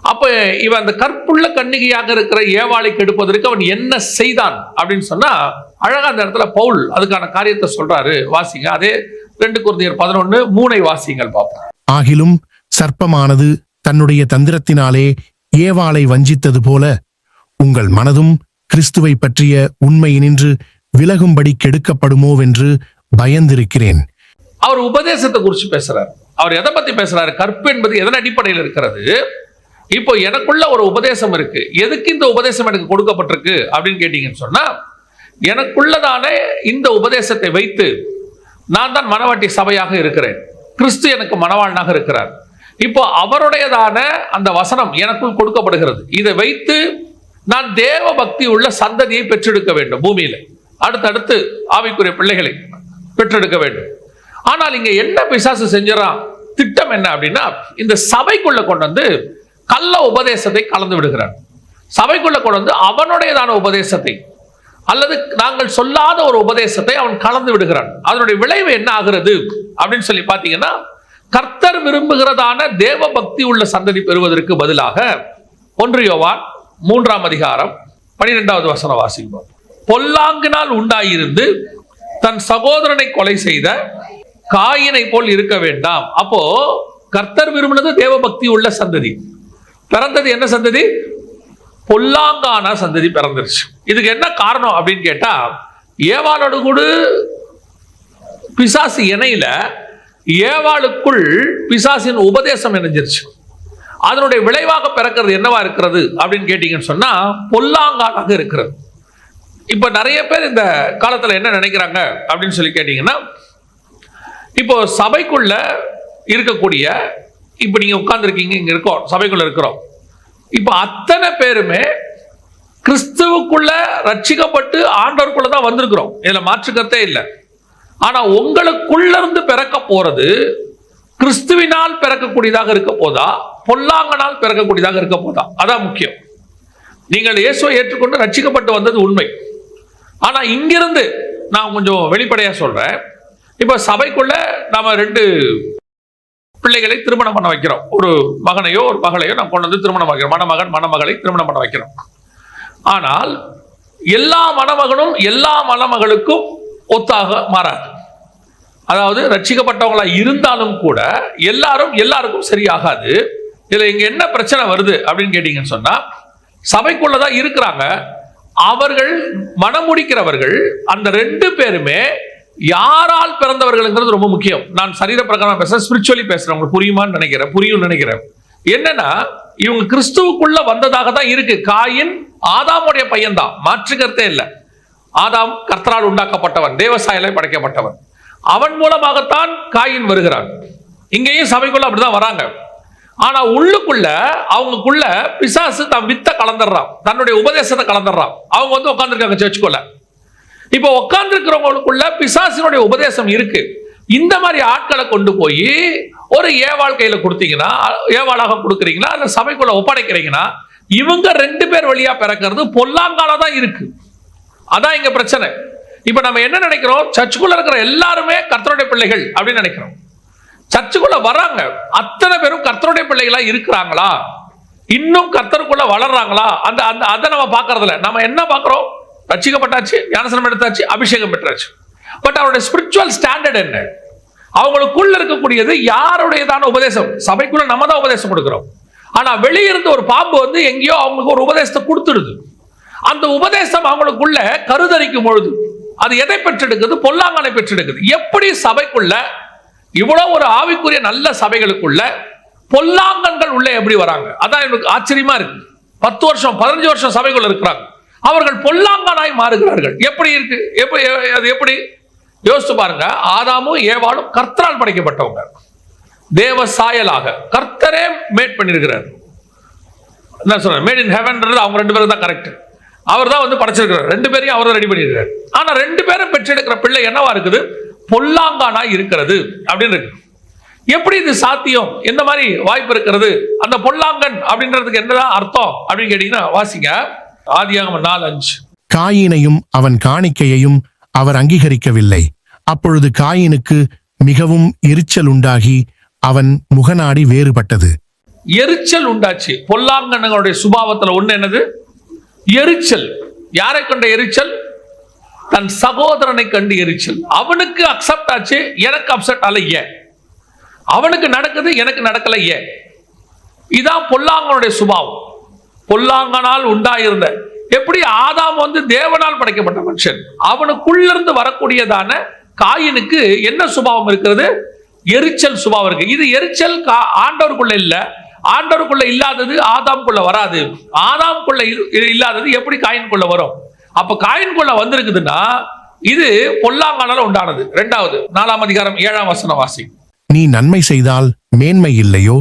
அப்ப இவன் அந்த கற்புள்ள கன்னிகையாக இருக்கிற ஏவாளை கெடுப்பதற்கு அவன் என்ன செய்தான் அப்படின்னு சொன்னா, அழகா அந்த இடத்துல பவுல் அதுக்கான காரியத்தை சொல்றாரு. வாசிங்க, அதே 2 கொரிந்தியர் 11:3 வாசிங்கள் பார்ப்போம். ஆகிலும் சர்ப்பமானது தன்னுடைய தந்திரத்தினாலே ஏவாளை வஞ்சித்தது போல உங்கள் மனதும் கிறிஸ்துவை பற்றிய உண்மையினின்று விலகும்படி கெடுக்கப்படுமோவென்று பயந்திருக்கிறேன். அவர் உபதேசத்தை குறித்து பேசுறார். அவர் எதை பத்தி பேசுறாரு? கற்பு என்பது எதன் அடிப்படையில் இருக்கிறது? இப்போ எனக்குள்ள ஒரு உபதேசம் இருக்கு. எதுக்கு இந்த உபதேசம் எனக்கு கொடுக்கப்பட்டிருக்கு அப்படின்னு கேட்டீங்கன்னு சொன்னா, எனக்குள்ளதான இந்த உபதேசத்தை வைத்து நான் தான் மனவாட்டி சபையாக இருக்கிறேன், கிறிஸ்து எனக்கு மனவாளனாக இருக்கிறார். இப்போ அவருடையதான அந்த வசனம் எனக்குள் கொடுக்கப்படுகிறது. இதை வைத்து நான் தேவ பக்தி உள்ள சந்ததியை பெற்றெடுக்க வேண்டும். பூமியில அடுத்தடுத்து ஆவிக்குரிய பிள்ளைகளை பெற்றெடுக்க வேண்டும். ஆனால் இங்க என்ன பிசாசு செஞ்சான்? திட்டம் என்ன அப்படின்னா, இந்த சபைக்குள்ள கொண்டு வந்து கள்ள உபதேசத்தை கலந்து விடுகிறார். சபைக்குள்ள கொண்டு வந்து அவனுடையதான உபதேசத்தை அல்லது நாங்கள் சொல்லாத ஒரு உபதேசத்தை அவன் கலந்து விடுகிறான். அதனுடைய விளைவு என்ன ஆகிறது அப்படின்னு சொல்லி பார்த்தீங்கன்னா, கர்த்தர் விரும்புகிறதான தேவ பக்தி உள்ள சந்ததி பெறுவதற்கு பதிலாக 1 யோவான் 3:12 வாசிப்போம். பொல்லாங்கினால் உண்டாயிருந்து தன் சகோதரனை கொலை செய்த காயினை போல் இருக்க வேண்டாம். அப்போ கர்த்தர் விரும்பினது தேவ பக்தி உள்ள சந்ததி. பிறந்தது என்ன சந்ததி? பொல்லாங்கான சந்ததி பிறந்துருச்சு. இதுக்கு என்ன காரணம் அப்படின்னு கேட்டா, ஏவாளோடு கூட பிசாசு இணையில ஏவாளுக்குள் பிசாசின் உபதேசம் இணைஞ்சிருச்சு. அதனுடைய விளைவாக பிறக்கிறது என்னவா இருக்கிறது அப்படின்னு கேட்டீங்கன்னு சொன்னா, பொல்லாங்கானாக இருக்கிறது. இப்ப நிறைய பேர் இந்த காலத்துல என்ன நினைக்கிறாங்க அப்படின்னு சொல்லி கேட்டீங்கன்னா, இப்போ சபைக்குள்ள இருக்கக்கூடிய, இப்ப நீங்க உட்கார்ந்துருக்கீங்க, இங்க இருக்கோம், சபைக்குள்ள இருக்கிறோம். இப்ப அத்தனை பேருமே கிறிஸ்துவுக்குள்ள ரட்சிக்கப்பட்டு ஆண்டவருக்குள்ளதான் வந்திருக்கிறோம். இதுல மாற்றுக்கத்தே இல்லை. ஆனா உங்களுக்குள்ள இருந்து பிறக்க போறது கிறிஸ்துவினால் பிறக்கக்கூடியதாக இருக்க போதா, பொல்லாங்கனால் பிறக்கக்கூடியதாக இருக்க போதா? அதான் முக்கியம். நீங்கள் இயேசுவை ஏற்றுக்கொண்டு ரட்சிக்கப்பட்டு வந்தது உண்மை. ஆனா இங்கிருந்து நான் கொஞ்சம் வெளிப்படையா சொல்றேன். இப்ப சபைக்குள்ள நாம 2 பிள்ளைகளை திருமணம் பண்ண வைக்கிறோம். ஒரு மகனையோ ஒரு மகளையோ நாம் கொண்டு வந்து திருமணம் வைக்கிறோம். மணமகன் மணமகளை திருமணம் பண்ண வைக்கிறோம். ஆனால் எல்லா மணமகனும் எல்லா மணமகளுக்கும் ஒத்தாக மாறாது. அதாவது ரட்சிக்கப்பட்டவங்களா இருந்தாலும் கூட எல்லாரும் எல்லாருக்கும் சரியாகாது. இதுல இங்க என்ன பிரச்சனை வருது அப்படின்னு கேட்டீங்கன்னு சொன்னா, சபைக்குள்ளதான் இருக்கிறாங்க. அவர்கள் மனம் முடிக்கிறவர்கள் அந்த 2 பேருமே யாரால் பிறந்தவர்கள் ரொம்ப முக்கியம். நான் சரீர பிரகாரம் பேசுறேன், ஸ்பிரிச்சுவலி பேசுறேன். உங்களுக்கு புரியுமான்னு நினைக்கிறேன், புரியும் நினைக்கிறேன். என்னன்னா, இவங்க கிறிஸ்துவுக்குள்ள வந்ததாக தான் இருக்கு. காயின் ஆதாமுடைய பையன் தான், மாற்றுக்கிறதே இல்லை. ஆதாம் கர்த்தரால் உண்டாக்கப்பட்டவன், தேவசாயலை படைக்கப்பட்டவன். அவன் மூலமாகத்தான் காயின் வருகிறான். இங்கேயும் சபைக்குள்ள அப்படிதான் வராங்க. ஆனா உள்ளுக்குள்ள அவங்களுக்குள்ள பிசாசு தன் வித்த கலந்துடுறான், தன்னுடைய உபதேசத்தை கலந்துடுறான். அவங்க வந்து உட்கார்ந்துருக்காங்க சர்ச்சுக்குள்ள. இப்போ உட்கார்ந்துருக்கிறவங்களுக்குள்ள பிசாசினுடைய உபதேசம் இருக்கு. இந்த மாதிரி ஆட்களை கொண்டு போய் ஒரு ஏவாள் கையில கொடுத்தீங்கன்னா, ஏவாளாக கொடுக்குறீங்கன்னா, அந்த சபைக்குள்ள ஒப்படைக்கிறீங்கன்னா, இவங்க 2 பேர் வழியா பிறக்கிறது பொல்லாங்கால தான் இருக்கு. அதான் இங்க பிரச்சனை. இப்ப நம்ம என்ன நினைக்கிறோம்? சர்ச்சுக்குள்ள இருக்கிற எல்லாருமே கர்த்தருடைய பிள்ளைகள் அப்படின்னு நினைக்கிறோம். சர்ச்சுக்குள்ள வராங்க அத்தனை பேரும் கர்த்தருடைய பிள்ளைகளா இருக்கிறாங்களா, இன்னும் கர்த்தருக்குள்ள வளர்றாங்களா, அந்த அதை நம்ம பார்க்கறதில்ல. நம்ம என்ன பார்க்கிறோம்? ரட்சிக்கப்பட்டாச்சு, ஞானஸ்நானம் எடுத்தாச்சு, அபிஷேகம் பெற்றாச்சு. பட் அவருடைய ஸ்பிரிச்சுவல் ஸ்டாண்டர்ட் என்ன? அவங்களுக்குள்ள இருக்கக்கூடியது யாருடையதான உபதேசம்? சபைக்குள்ள நம்ம தான் உபதேசம் கொடுக்கிறோம். ஆனா வெளியிருந்து ஒரு பாம்பு வந்து எங்கேயோ அவங்களுக்கு ஒரு உபதேசத்தை கொடுத்துடுது. அந்த உபதேசம் அவங்களுக்குள்ள கருதரிக்கும் பொழுது அது எதை பெற்றெடுக்குது? பொல்லாங்கனை பெற்றெடுக்குது. எப்படி சபைக்குள்ள இவ்வளவு ஒரு ஆவிக்குரிய நல்ல சபைகளுக்குள்ள பொல்லாங்கன்கள் உள்ள எப்படி வராங்க? அதான் எனக்கு ஆச்சரியமா இருக்கு. 10 வருஷம் 15 வருஷம் சபைக்குள்ள இருக்கிறாங்க, அவர்கள் பொல்லாங்கனாய் மாறுகிறார்கள். எப்படி இருக்கு? அது எப்படி யோசிச்சு பாருங்க. ஆதாமும் ஏவாளும் கர்த்தரால் படைக்கப்பட்டவங்க, தேவ சாயலாக கர்த்தரே மேட் பண்ணிருக்கிறார். என்ன சொல்ற, மேட் இன் ஹெவன்ன்றது அவங்க 2 பேரும் தான் கரெக்ட். அவர் தான் வந்து படைச்சிருக்கிறார். 2 பேரையும் அவர் ரெடி பண்ணிருக்கிறார். ஆனா 2 பேரும் பெற்றெடுக்கிற பிள்ளை என்னவா இருக்குது? பொல்லாங்கானா இருக்கிறது அப்படின்னு இருக்கு. எப்படி இது சாத்தியம்? எந்த மாதிரி வாய்ப்பு இருக்கிறது? அந்த பொல்லாங்கன் அப்படின்றதுக்கு என்னதான் அர்த்தம் அப்படின்னு கேட்டீங்கன்னா, வாசிங்க ஆதியாகமம் 4:5. காயினையும் அவன் காணிக்கையையும் அவர் அங்கீகரிக்கவில்லை. அப்பொழுது காயினுக்கு மிகவும் எரிச்சல் உண்டாகி அவன் முகநாடி வேறுபட்டது. எரிச்சல் உண்டாச்சு. பொல்லாங்கனுடைய சுபாவத்துல ஒண்ணு என்னது? எரிச்சல். யாரை கண்ட எரிச்சல்? தன் சகோதரனை கண்டு எரிச்சல். அவனுக்கு அக்செப்ட் ஆச்சு, எனக்கு அப்செட் ஆல. ஏன்? அவனுக்கு நடக்குது, எனக்கு நடக்கல. ஏன்? இதான் பொல்லாங்கனுடைய சுபாவம். பொல்லாங்கனால் உண்டாயிருந்த, எப்படி ஆதாம் தேவனால் படைக்கப்பட்ட மனுஷன், அவனுக்குள்ளிருந்து வரக்கூடியதான காயினுக்கு என்ன சுபாவம் இருக்கிறது? எரிச்சல் சுபாவம் இருக்கு. இது எரிச்சல் ஆண்டவருக்குள்ள இல்ல. ஆண்டவருக்குள்ள இல்லாதது ஆதாம்குள்ள வராது. ஆதாம்குள்ள இல்லாதது எப்படி காயின்குள்ள வரும்? அப்ப காயின்குள்ள வந்திருக்குதுன்னா இது பொல்லாங்கனால உண்டானது. 2வது 4ஆம் அதிகாரம் 7ஆம் வசனம் வாசி. நீ நன்மை செய்தால் மேன்மை இல்லையோ?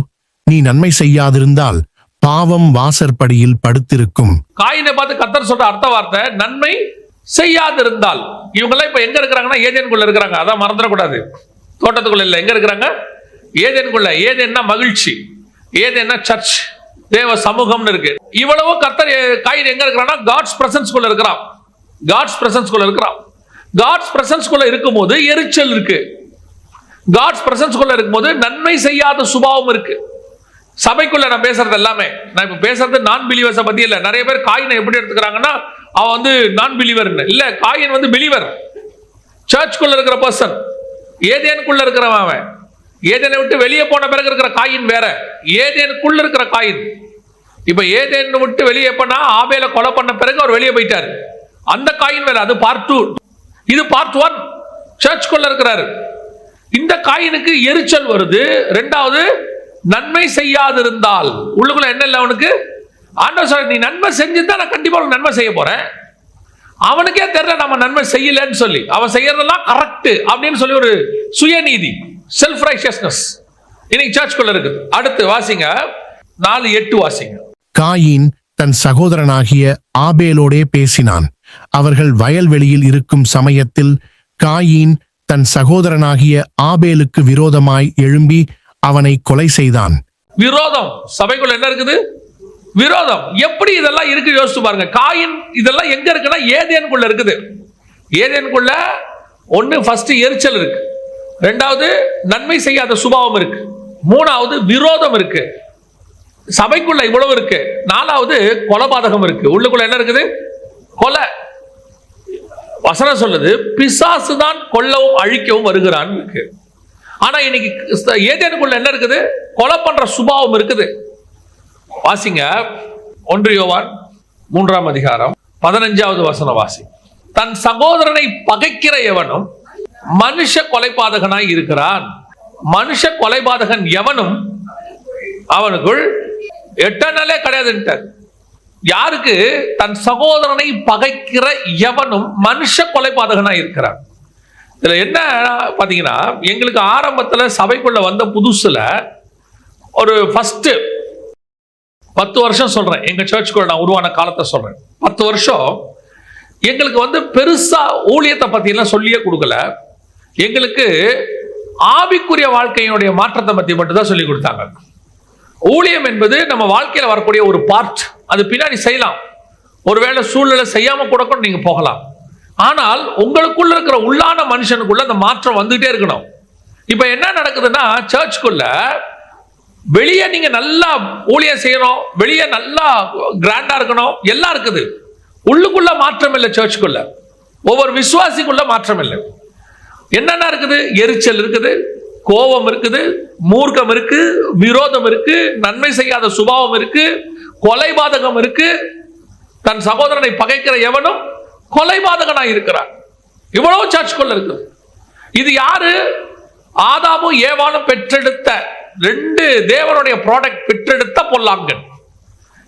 நீ நன்மை செய்யாதிருந்தால் பாவம் வாசற்படியில் படுத்திருக்கும். காயினை பார்த்து கர்த்தர் சொல்ற அர்த்த வார்த்தை நன்மை செய்யாதிருந்தால். இவங்கெல்லாம் இப்ப எங்க இருக்கிறாங்கன்னா ஏதேனுக்குள்ள இருக்கிறாங்க. அதான் மறந்துடக்கூடாது. தோட்டத்துக்குள்ள இல்ல, எங்க இருக்கிறாங்க? ஏதேனுக்குள்ள. ஏதேன்னா மகிழ்ச்சி, ஏதேன்னா சர்ச், தேவ சமூகம்னு இருக்கு. இவ்வளவு கர்த்தர் காயின் எங்க இருக்கிறான்னா காட்ஸ் பிரசன்ஸ்குள்ள இருக்கிறான். காட்ஸ் பிரசன்ஸ்குள்ள இருக்கிறான். காட்ஸ் பிரசன்ஸ்குள்ள இருக்கும்போது எரிச்சல் இருக்கு. காட்ஸ் பிரசன்ஸ்குள்ள இருக்கும்போது நன்மை செய்யாத சுபாவம் இருக்கு. சபைக்குள்ள நான் பேசுறது எல்லாமே, நான் இப்ப பேசுறது நான் பிலீவர்ஸை பத்தி இல்ல. நிறைய பேர் காயினை எப்படி எடுத்துக்கிறாங்கன்னா அவன் நான் பிலீவர் இல்ல. காயின் பிலீவர், சர்ச்சுக்குள்ள இருக்கிற பர்சன். ஏதேனுக்குள்ள இருக்கிறவன் அவன். ஏதேனை விட்டு வெளியே போன பிறகு இருக்கிற காயின் வேற. ஏதேனுக்குள்ள இருக்கிற காயின். இப்ப ஏதேன் விட்டு வெளியே போனா ஆபேல கொலை பண்ண பிறகு அவர் வெளியே போயிட்டார். அந்த காயின் வேற. அது பார்ட் 2. இது பார்ட் 1. சர்ச்சுக்குள்ள இருக்கிறாரு. இந்த காயினுக்கு எரிச்சல் வருது. 2வது நன்மை செய்யாதிருந்தால், உள்ளுக்குள்ள என்ன இல்லை அவனுக்கு? ஆண்டவர் சொல்ற, நீ நன்மை செஞ்சுதான் நான் கண்டிப்பா உனக்கு நன்மை செய்ய போறேன். அவனுக்கே தெரியல நம்ம நன்மை செய்யலன்னு சொல்லி. அவன் செய்யறதெல்லாம் கரெக்ட் அப்படின்னு சொல்லி ஒரு சுயநீதி, செல்ஃப் ரைச்சியஸ்னஸ் இன்னைக்கு சர்ச்சுக்குள்ள இருக்குது. அடுத்து வாசிங்க 4:8 வாசிங்க. காயின் தன் சகோதரனாகிய ஆபேலோடே பேசினான். அவர்கள் வயல்வெளியில் இருக்கும் சமயத்தில் காயின் தன் சகோதரனாகிய ஆபேலுக்கு விரோதமாய் எழும்பி அவனை கொலை செய்தான். விரோதம். சபைக்குள்ள என்ன இருக்குது? விரோதம். எப்படி இதெல்லாம் இருக்கு யோசிச்சு பாருங்க. காயின் இதெல்லாம் எங்க இருக்குன்னா ஏதேனுக்குள்ள இருக்குது. ஏதேனுக்குள்ள ஒண்ணு ஃபர்ஸ்ட் எரிச்சல் இருக்கு. 2வது நன்மை செய்யாத சுபாவம் இருக்கு. 3வது விரோதம் இருக்கு. சபைக்குள்ள இவ்வளவு இருக்கு. 4வது கொலைபாதகம் இருக்கு. உள்ளுக்குள்ள என்ன இருக்குது? கொலை. வசனம் சொல்லுது பிசாசு தான் கொல்லவும் அழிக்கவும் வருகிறான் இருக்கு. ஆனா இன்னைக்கு ஏதேனுக்குள்ள என்ன இருக்குது? கொலை பண்ற சுபாவம் இருக்குது. வாசிங்க 1 யோவான் 3ஆம் அதிகாரம் 15வது வசனம் வாசி. தன் சகோதரனை பகைக்கிற எவனும் மனுஷ கொலைபாதகனாய் இருக்கிறான். மனுஷ கொலைபாதகன் எவனும் அவனுக்குள் எட்டர்னலே கிடையாதுன்ட்டார். யாருக்கு? தன் சகோதரனை பகைக்கிற எவனும் மனுஷ கொலைபாதகனாய் இருக்கிறான். இதுல என்ன பாத்தீங்கன்னா, எங்களுக்கு ஆரம்பத்துல சபைக்குள்ள வந்த புதுசுல ஒரு ஃபர்ஸ்ட் 10 வருஷம் சொல்றேன், எங்க சர்ச்சுக்குள்ள நான் உருவான காலத்தை சொல்றேன். 10 வருஷம் எங்களுக்கு பெருசா ஊழியத்தை பத்தி எல்லாம் சொல்லியே கொடுக்கல. எங்களுக்கு ஆவிக்குரிய வாழ்க்கையினுடைய மாற்றத்தை பத்தி மட்டும் தான் சொல்லி கொடுத்தாங்க. ஊழியம் என்பது நம்ம வாழ்க்கையில வரக்கூடிய ஒரு பார்ட். அது பின்னாடி செய்யலாம், ஒருவேளை சூழ்நிலை செய்யாம கூட நீங்க போகலாம். ஆனால் உங்களுக்குள்ள இருக்கிற உள்ளான மனுஷனுக்குள்ள அந்த மாற்றம் வந்துட்டே இருக்கணும். இப்ப என்ன நடக்குதுன்னா, சர்ச்சுக்குள்ள வெளியே நீங்க நல்லா ஊழியம் செய்யணும், வெளியே நல்லா கிராண்டா இருக்கணும், எல்லாம் இருக்குது. உள்ளுக்குள்ள மாற்றம் இல்லை. சர்ச்சுக்குள்ள ஒவ்வொரு விசுவாசிக்குள்ள மாற்றம் இல்லை. என்னென்ன இருக்குது? எரிச்சல் இருக்குது, கோபம் இருக்குது, மூர்க்கம் இருக்கு, விரோதம் இருக்கு, நன்மை செய்யாத சுபாவம் இருக்கு, கொலைபாதகம் இருக்கு. தன் சகோதரனை பகைக்கிற எவனும் கொலைபாதகனாய் இருக்கிறான். இவ்வளவு சர்ச்சுக்குள்ள இருக்கு. இது யாரு? ஆதாமும் ஏவாளும் பெற்றெடுத்த 2 தேவனுடைய ப்ராடக்ட், பெற்றெடுத்த பொல்லாங்கன்.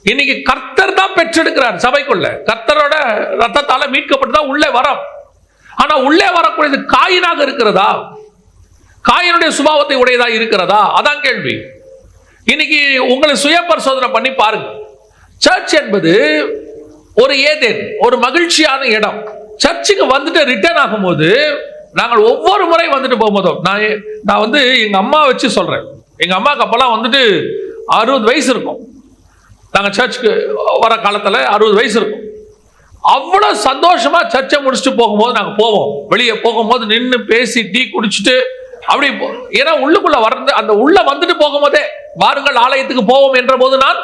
இன்னைக்கு கர்த்தர் தான் பெற்றெடுக்கிறார். சபைக்குள்ள கர்த்தரோட ரத்தத்தால மீட்கப்பட்டு தான் உள்ளே வரோம். ஆனா உள்ளே வரக்கூடியது காயினாக இருக்கிறதா? காயினுடைய சுபாவத்தை உடையதா இருக்கிறதா? அதான் கேள்வி. இன்னைக்கு உங்களை சுய பரிசோதனை பண்ணி பாருங்க. சர்ச் என்பது ஒரு ஏதேன், ஒரு மகிழ்ச்சியான இடம். சர்ச்சுக்கு வந்துட்டு ரிட்டர்ன் ஆகும்போது, நாங்கள் ஒவ்வொரு முறை வந்துட்டு போகும்போதும், நான் எங்க அம்மா வச்சு சொல்றேன். எங்க அம்மாவுக்கு அப்பெல்லாம் 60 வயசு இருக்கும். நாங்க சர்ச்சுக்கு வர காலத்துல 60 வயசு இருக்கும். அவ்வளவு சந்தோஷமா சர்ச்சை முடிச்சுட்டு போகும்போது நாங்க போவோம். வெளியே போகும்போது நின்று பேசி டீ குடிச்சிட்டு அப்படி ஏன்னா உள்ளுக்குள்ள அந்த உள்ள வந்துட்டு போகும்போதே வாருங்கள் ஆலயத்துக்கு போவோம் என்ற போது நான்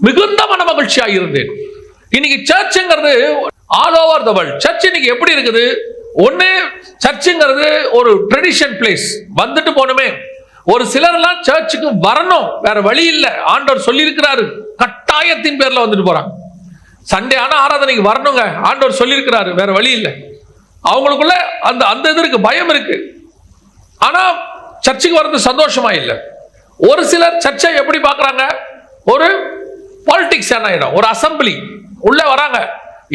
மிகுந்த மன மகிழ்ச்சியாக இருந்தேன். இன்னைக்கு சர்ச்சுங்கிறது all over the world. Church இன்னைக்கு எப்படி இருக்குது? ஒண்ணு சர்ச்சுங்கிறது ஒரு ட்ரெடிஷன் பிளேஸ், வந்துட்டு போகணுமே. ஒரு சிலர்லாம் சர்ச்சுக்கு வரணும், வேற வழி இல்லை, ஆண்டவர் சொல்லி இருக்கிறாரு, கட்டாயத்தின் பேர்ல வந்துட்டு போறாங்க. சண்டே ஆனா ஆராதனைக்கு வரணுங்க, ஆண்டவர் சொல்லி இருக்கிறாரு, வேற வழி இல்லை. அவங்களுக்குள்ள அந்த அந்த இது இருக்கு, பயம் இருக்கு. ஆனா சர்ச்சுக்கு வர்றது சந்தோஷமா இல்லை. ஒரு சிலர் சர்ச்சை எப்படி பார்க்கறாங்க? ஒரு பாலிடிக்ஸ் இடம், ஒரு அசம்பிளி உள்ள வராங்க,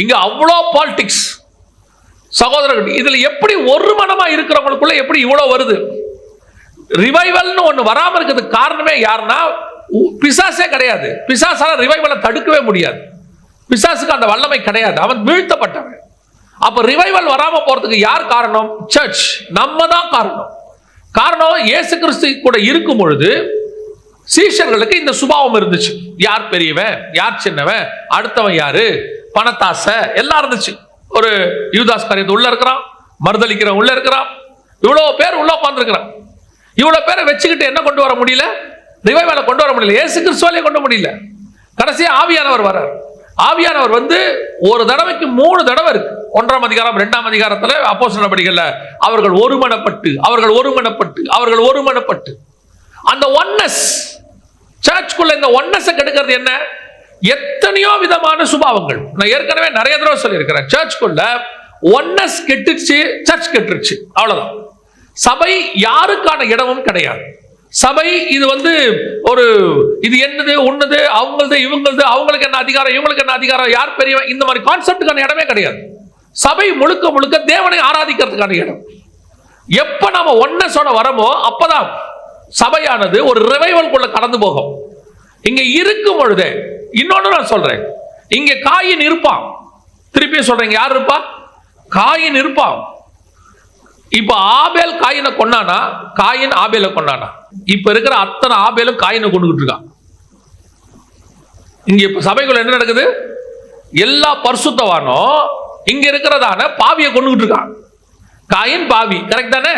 இங்க அவ்வளோ பாலிடிக்ஸ். சகோதரர்கள், இதுல எப்படி ஒரு மனமா இருக்கிறவங்களுக்குள்ள எப்படி இவ்வளவு வருது? ரிவைவல்னு ஒண்ணு வராம இருக்கிறதுக்கு காரணமே யாருன்னா பிசாசே கிடையாது. பிசாசால ரிவைவலை தடுக்கவே முடியாது. பிசாசுக்கு அந்த வல்லமை கிடையாது, அவன் வீழ்த்தப்பட்டவன். அப்ப ரிவைவல் வராம போறதுக்கு யார் காரணம்? சர்ச். நம்ம தான் காரணம். காரணம், இயேசு கிறிஸ்து கூட இருக்கும் பொழுது சீஷர்களுக்கு இந்த சுபாவம் இருந்துச்சு. யார் பெரியவன், யார் சின்னவன், அடுத்தவன் யாரு, பணத்தாசை எல்லாம் இருந்துச்சு. ஒரு யூதாஸ் காரியத்து உள்ள இருக்கிறான், மறுதளிக்கிறவன் உள்ள இருக்கிறான், இவ்வளவு பேர் உள்ள உட்கார்ந்துருக்கிறான். இவ்வளவு பேரை வச்சுக்கிட்டு என்ன கொண்டு வர முடியல? ரிவைவலை கொண்டு வர முடியல, இயேசு கிறிஸ்துவாலே கொண்டு முடியல. கடைசியா ஆவியானவர் வர்றார். ஆவியானவர் ஒரு தடவைக்கு 3 தடவை இருக்கு. 1ஆம் அதிகாரம் 2ஆம் அதிகாரத்துல அப்போஸ்தலர் நடபடிகள்ல அவர்கள் ஒருமனப்பட்டு, அவர்கள் ஒருமனப்பட்டு, அவர்கள் ஒருமனப்பட்டு. அந்த ஒன்னஸ், சர்ச்சுக்குள்ள இந்த ஒன்னஸை கெடுக்கிறது என்ன? எத்தனையோ விதமான சுபாவங்கள். நான் ஏற்கனவே நிறைய தடவை சொல்லியிருக்கிறேன். சர்ச்சுக்குள்ள ஒன்னஸ் கெட்டுச்சு, சர்ச் கெட்டுருச்சு, அவ்வளவுதான். சபை யாருக்கான இடமும் கிடையாது. சபை இது ஒரு இது என்னது உன்னது, அவங்களது இவங்களது, அவங்களுக்கு என்ன அதிகாரம், இவங்களுக்கு என்ன அதிகாரம், யார் பெரியவன், இந்த மாதிரி கான்செப்டுக்கான இடமே கிடையாது. சபை முழுக்க முழுக்க தேவனை ஆராதிக்கிறதுக்கான இடம். எப்ப நாம ஒன்னஸோட வரமோ அப்பதான் சபையானது ஒரு ரிவைவல்குள்ள கடந்து போகும். இங்க இருக்கும் பொழுதே இன்னொன்னு நான் சொல்றேன், இங்க காயின் இருப்பான். திருப்பி சொல்றேன், யார் இருப்பா? காயின் இருப்பான். இப்ப ஆபேல் காயினை கொண்டானா, காயின் ஆபேலை கொண்டானா. இப்ப இருக்கிற அத்தனை ஆபேலும் காயினை கொண்டுகிட்டு இருக்கான். இங்க இப்ப சபைக்குள்ள என்ன நடக்குது? எல்லா பரிசுத்தவானும் இங்க இருக்கிறதான பாவியை கொண்டுகிட்டு இருக்கான். காயின் பாவி, கரெக்ட் தானே?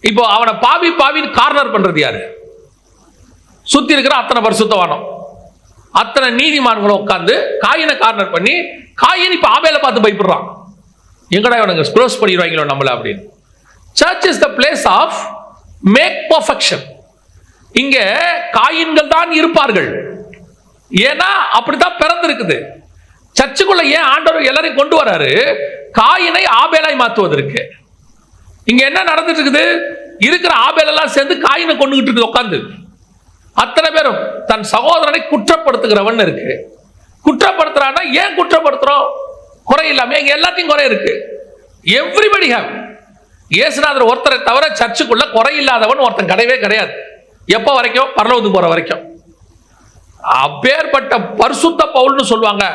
இப்போ அவனை பாவி பாவின்னு கார்னர் பண்றது யாரு? சுத்தி இருக்கிற அத்தனை பரிசுத்தவானும், அத்தனை நீதிமான்களும் உட்கார்ந்து காயினை கார்னர் பண்ணி, காயின் இப்ப ஆபேலை பார்த்து பயப்படுறான். எங்கடா இவனுங்க க்ளோஸ் பண்ணிடுவாங்களோ நம்மள அப்படின்னு. Church is the place of make perfection. இங்க காயின்கள் தான் இருப்பார்கள். ஏன்னா அப்படித்தான் பிறந்திருக்குது. சர்ச்சுக்குள்ள ஏன் ஆண்டவர் எல்லாரையும் கொண்டு வராரு? காயினை ஆபேலாய் மாற்றுவதற்கு. இங்க என்ன நடந்துட்டு இருக்குது? இருக்கிற ஆபேல் எல்லாம் சேர்ந்து காயினை கொண்டுகிட்டு இருக்குது உட்கார்ந்து. அத்தனை பேரும் தன் சகோதரனை குற்றப்படுத்துகிறவன் இருக்கு. குற்றப்படுத்துறான்னா ஏன் குற்றப்படுத்துறோம்? குறை இல்லாம இங்க எல்லாத்தையும் குறை இருக்கு. Everybody have. இயேசுநாதர் ஒருத்தரை தவிர சர்ச்சுக்குள்ள குறை இல்லாதவன் ஒருத்தன் கிடையவே கிடையாது. எப்ப வரைக்கும்? பரலோகத்துக்கு போற வரைக்கும். அப்பேற்பட்ட பரிசுத்த பவுல்னு சொல்லுவாங்க.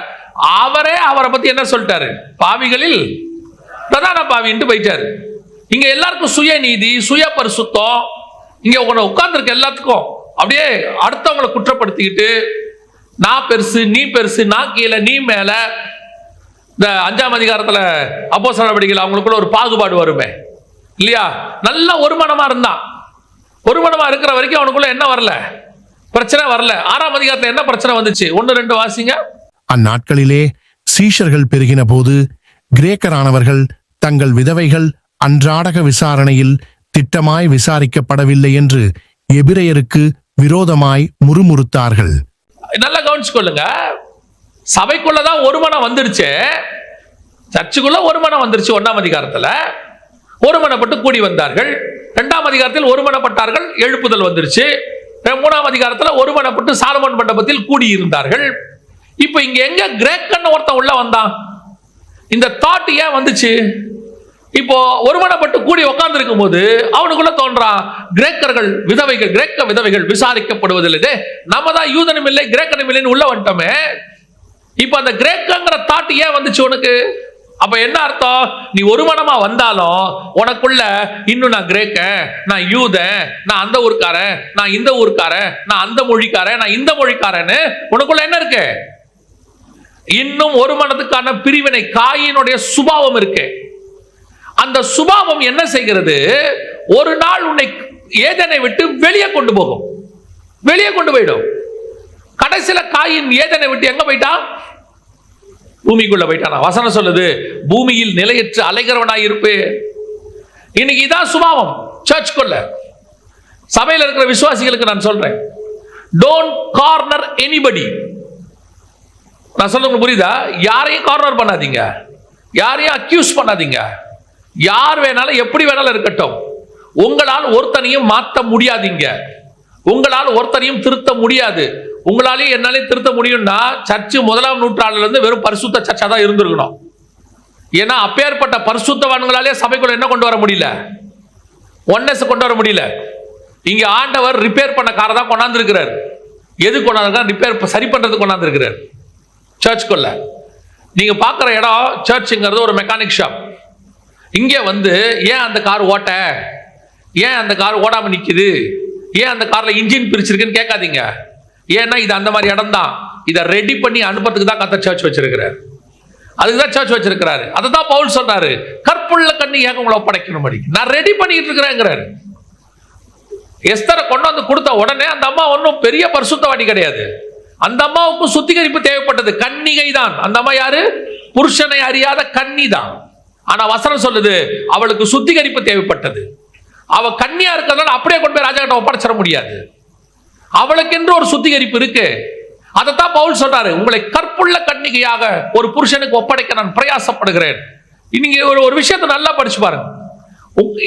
அவரை பத்தி என்ன சொல்லிட்டாரு? பாவிகளில் பிரதான பாவின்ட்டு போயிட்டாரு. இங்க எல்லாருக்கும் சுய நீதி, சுய பரிசுத்தம். இங்க உட்கார்ந்து இருக்க எல்லாத்துக்கும் அப்படியே அடுத்தவங்களை குற்றப்படுத்திக்கிட்டு, நான் பெருசு, நீ பெருசு, நான் கீழே, நீ மேல. இந்த 5ஆம் அதிகாரத்துல அப்போஸ்தலர் நடபடிகள் அவங்களுக்குள்ள ஒரு பாகுபாடு வருமே இல்லையா? நல்ல ஒருமனமா இருந்தான். ஒருமனமா இருக்கிற வரைக்கும் அவனுக்குள்ள என்ன வரல? பிரச்சனை வரல. 6ஆம் அதிகாரத்துல என்ன பிரச்சனை வந்துச்சு? 1-2 வாசிங்க. அந்நாட்களிலே சீஷர்கள் பெருகின போது கிரேக்கரானவர்கள் தங்கள் விதவைகள் அன்றாடக விசாரணையில் திட்டமாய் விசாரிக்கப்படவில்லை என்று எபிரேயருக்கு விரோதமாய் முறுமுறுத்தார்கள். நல்லா கவனிச்சுக்கொள்ளுங்க. சபைக்குள்ளதான் ஒருமனம் வந்துருச்சு, சர்ச்சுக்குள்ள ஒருமனம் வந்துருச்சு. 1ஆம் அதிகாரத்துல ஒருமனப்பட்டு கூடி வந்தார்கள். 2ஆம் அதிகாரத்தில் ஒருமனப்பட்டார்கள், எழுப்புதல் வந்துருச்சு. 3ஆம் அதிகாரத்துல ஒருமனப்பட்டு சாலமோன் மண்டபத்தில் கூடி இருந்தார்கள். இப்ப இங்க எங்க கிரேக்கன் ஒருத்தன் உள்ள வந்தான்? இந்த தாட் ஏன் வந்துச்சு? இப்போ ஒருமனப்பட்டு கூடி உட்கார்ந்து இருக்கும் போது அவனுக்குள்ள தோன்றான், கிரேக்கர்கள் விதவைகள், கிரேக்க விதவைகள் விசாரிக்கப்படுவதில்லை, நம்ம தான் யூதனும் இல்லை கிரேக்கனும் இல்லைன்னு உள்ள வந்துட்டோமே. இப்ப அந்த கிரேக்கங்கிற தாட் ஏன் வந்துச்சு உனக்கு? அப்ப என்ன அர்த்தம்? நீ ஒருமனமா வந்தாலும் உனக்குள்ள இன்னும் நான் கிரேக்கன், நான் யூதன், நான் அந்த ஊர்க்காரன், நான் இந்த ஊர்க்காரன், நான் அந்த மொழிக்காரன், நான் இந்த மொழிக்காரன்னு உனக்குள்ள என்ன இருக்கு? இன்னும் ஒரு மனதுக்கான பிரிவினை, காயினுடைய சுபாவம் இருக்கு. அந்த சுபாவம் என்ன செய்கிறது? ஒரு நாள் உன்னை ஏதேனை விட்டு வெளியே கொண்டு போகும், வெளியே கொண்டு போயிடும். கடைசியில காயின் ஏதேனை விட்டு எங்க போயிட்டான்? பூமிக்குள்ள போயிட்டானா. வசனம் சொல்லுது, பூமியில் நிலையற்று அலைகிறவனாய் இருப்பே. இன்னைக்கு இதான் சுபாவம் சர்ச்சுக்குள்ள. சபையில் இருக்கிற விசுவாசிகளுக்கு நான் சொல்றேன், டோன்ட் கார்னர் எனிபடி. நான் சொல்ல புரியுதா? யாரையும் கார்னர் பண்ணாதீங்க, யாரையும் அக்யூஸ் பண்ணாதீங்க. யார் வேணாலும் எப்படி வேணாலும் இருக்கட்டும், உங்களால் ஒருத்தனையும் மாற்ற முடியாதீங்க, உங்களால் ஒருத்தனையும் திருத்த முடியாது. உங்களாலேயும் என்னாலையும் திருத்த முடியும்னா சர்ச்சு 1ஆம் நூற்றாண்டுல இருந்து வெறும் பரிசுத்த சர்ச்சா தான் இருந்திருக்கணும். ஏன்னா அப்பேற்பட்ட பரிசுத்தவான்களாலே சபைக்குள்ள என்ன கொண்டு வர முடியல? ஒன்னஸ் கொண்டு வர முடியல. இங்க ஆண்டவர் ரிப்பேர் பண்ண காரை தான் கொண்டாந்து இருக்கிறார். எது கொண்டாந்து? ரிப்பேர் சரி பண்றது கொண்டாந்து இருக்கிறார் சர்ச்சுக்குள்ள. நீங்க பார்க்குற இடம் சர்ச்சுங்கிறது ஒரு மெக்கானிக் ஷாப். இங்கே வந்து ஏன் அந்த கார் ஓட்ட, ஏன் அந்த கார் ஓடாம நிக்குது, ஏன் அந்த கார்ல இன்ஜின் பிரிச்சிருக்குன்னு கேட்காதீங்க. ஏன்னா இது அந்த மாதிரி இடம் தான். இதை ரெடி பண்ணி அனுப்புறதுக்கு தான் கர்த்தர் சர்ச் வச்சிருக்கிறார். அதுக்கு தான் சர்ச் வச்சிருக்கிறாரு. அதை தான் பவுல் சொல்றாரு, கற்புள்ள கண்ணி ஏக உங்களை ஒப்படைக்கணும். நான் ரெடி பண்ணிட்டு இருக்கிறேங்கிறாரு. எஸ்தரை கொண்டு வந்து கொடுத்த உடனே அந்த அம்மா ஒன்றும் பெரிய பரிசுத்தவாதி கிடையாது. அந்த அம்மாவுக்கு சுத்திகரிப்பு தேவைப்பட்டது. கன்னிகை தான் அந்த அம்மா. யாரு? புருஷனை அறியாத கன்னி தான். ஆனா வசனம் சொல்லுது, அவளுக்கு சுத்திகரிப்பு தேவைப்பட்டது. அவ கன்னியா இருக்கிறதுனால அப்படியே கொண்டு போய் ராஜா கிட்ட ஒப்படைச்சிட முடியாது. அவளுக்கு என்று ஒரு சுத்திகரிப்பு இருக்கு. அதைத்தான் பவுல் சொல்றாரு, உங்களை கற்புள்ள கன்னிகையாக ஒரு புருஷனுக்கு ஒப்படைக்க நான் பிரயாசப்படுகிறேன். நீங்க ஒரு விஷயத்தை நல்லா படிச்சு பாருங்க.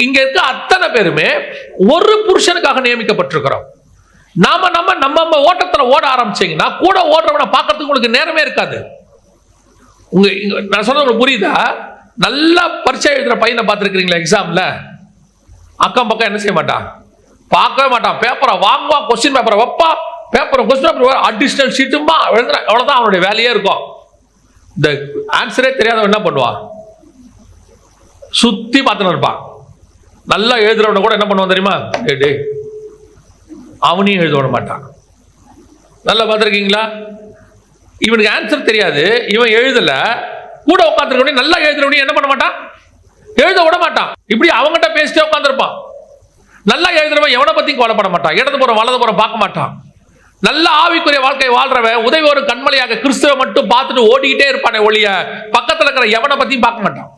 இங்க இருக்க அத்தனை பேருமே ஒரு புருஷனுக்காக நியமிக்கப்பட்டிருக்கிறோம். நாம நம்ம நம்ம ஓட்டத்துல ஓட ஆரம்பிச்சீங்கன்னா கூட ஓடுறவனை பார்க்கறதுக்கு உங்களுக்கு நேரமே இருக்காது. நான் சொல்றது புரியுதா? நல்லா பரீட்சை எழுதுற பையனை பார்த்துருக்கீங்களா? எக்ஸாம்ல அக்கம் பக்கம் என்ன செய்ய மாட்டான், பார்க்கவே மாட்டான். பேப்பரை வாங்குவான், கொஸ்டின் பேப்பரை வைப்பா, பேப்பர் கொஸ்டின் பேப்பர் அடிஷனல் ஷீட்டுமா எழுதுறான். அவ்வளவுதான் அவனுடைய வேலையே இருக்கும். இந்த ஆன்சரே தெரியாதவன் என்ன பண்ணுவான்? சுத்தி பார்த்துன்னு இருப்பான். நல்லா எழுதுறவன கூட என்ன பண்ணுவான் தெரியுமா? டே அவனையும் எழுத விட மாட்டான். நல்லா பார்த்துருக்கீங்களா? இவனுக்கு ஆன்சர் தெரியாது, இவன் எழுதல, கூட உட்காந்துருக்க நல்லா எழுதுறவனே என்ன பண்ண மாட்டான்? எழுத விட மாட்டான். இப்படி அவங்ககிட்ட பேசிட்டே உட்காந்துருப்பான். நல்லா எழுதுறவன் எவனை பத்தி கவலைப்பட மாட்டான், இடது புறம் வலது புறம் பார்க்க மாட்டான். நல்ல ஆவிக்குரிய வாழ்க்கை வாழ்றவன் உதவி ஒரு கண்மலையாக கிறிஸ்துவை மட்டும் பார்த்துட்டு ஓடிக்கிட்டே இருப்பானே ஒழிய பக்கத்துல இருக்கிற எவனை பத்தியும் பார்க்க மாட்டான்.